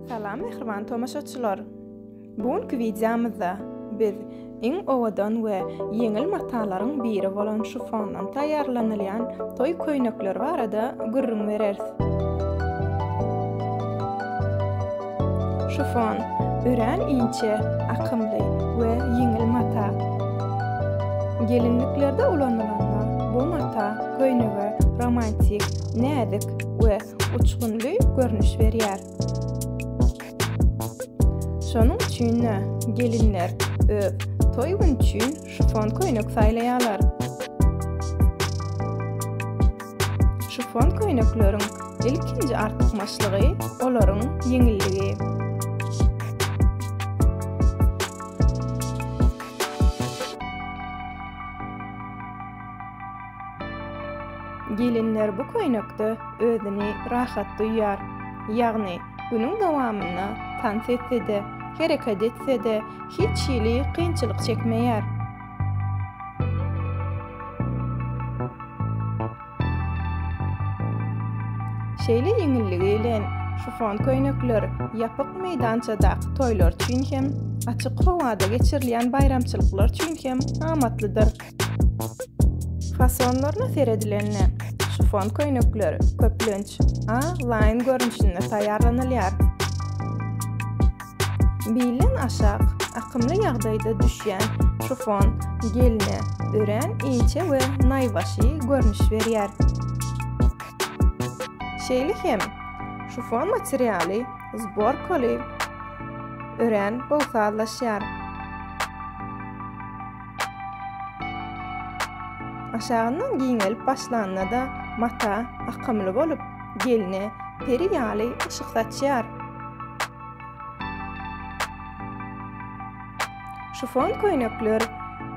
Salam mehriban tomaşaçylar. Bugünkü videomyzda biz iň owadan we ýeňil matalaryň biri bolan şufondan taýýarlanylýan toý köýnekleri barada gürrüň bereriz. Şufon örän inçe, akymly we ýeňil mata. Gelinliklerde ulanýan bu mata köýnege romantik, näzik we uçgunly görnüş berýär. Şonuň üçin gelinler öz toý gün üçin şufon köýnek saýlaýarlar. Şufon köýnekleriň ilkinji artykmaçlygy olaryň ýeňilligi. Gelinler bu köýnekde özüni rahat duýar, ýagny günüň dowamyna tans etse-de, hereket etse-de hiç ýyly kynçylyk çekmeýär. Şeýle ýeňilligi bilen şufon köýnekler ýapyk meýdançadaky toýlar üçin hem açyk howada geçirilýän bayramçylyklar üçin hem amatlydyr. Fasonlaryna seredilenler şufon köýnekleri köplenç A-line görnüşinde taýýarlanylýar. Bilen aşak, akymly ýagdaýda düşýän şufon geline örän inçe we naýwaşy görnüş berýär. Şeýle hem şufon materialy zborkaly örän bolsalaşýar. Aşağından giňelip başlanýanda mata akymly bolup geline peri ýaly ışık saçýar. Şufon köýnekler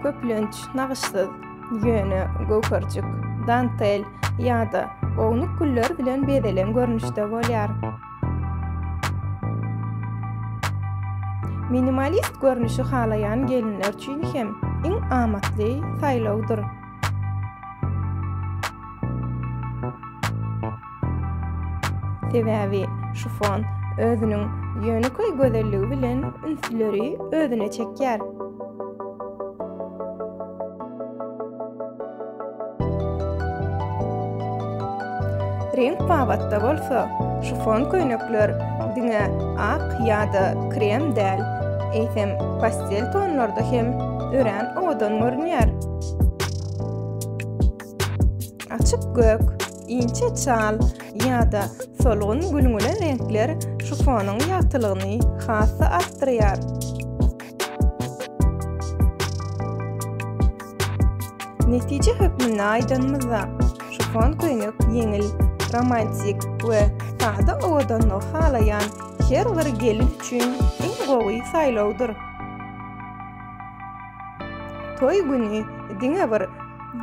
köplenç, nagyşsyz, ýöne, göwkerjik, dantel ýa-da ognuk güller bilen bezelen görnüşde bolýar. Minimalist görnüşi halaýan gelinler üçin hem iň amatly saýlawdyr. Sebäbi şufon özüniň ýöneköý gözelligi bilen ünsleri özüne çekýär. Renk pawatda bolsa, şufon köýnekler diňe ak ýa-da krem däl, eýsem pastel tonlarda hem örän owadan görünýär. Açyk gök, inçe çal ýa-da solgun gülüňle renkler şufonyň ýagtylygyny hassa artdyrýar. Netije hökmüne aýdanmyzda şufon köýnek ýeňil, romantik we sada owadan halaýan her bir gelin üçin iň gowy saýlawdyr. Toý güni diňe bir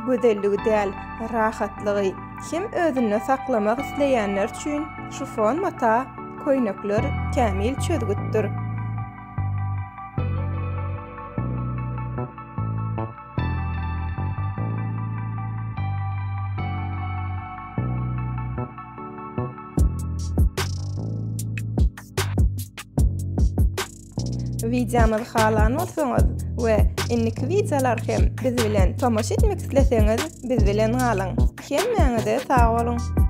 gözelligi däl, rahatlygy hem özüni saklamak isleýänler üçin şufon mata köýnekler kämil çözgütdir. Videomy halan bolsaňyz we inniki videolar hem biz bilen tomaş etmek isleseňiz biz bilen galyň. Hemmeňize sag bolun.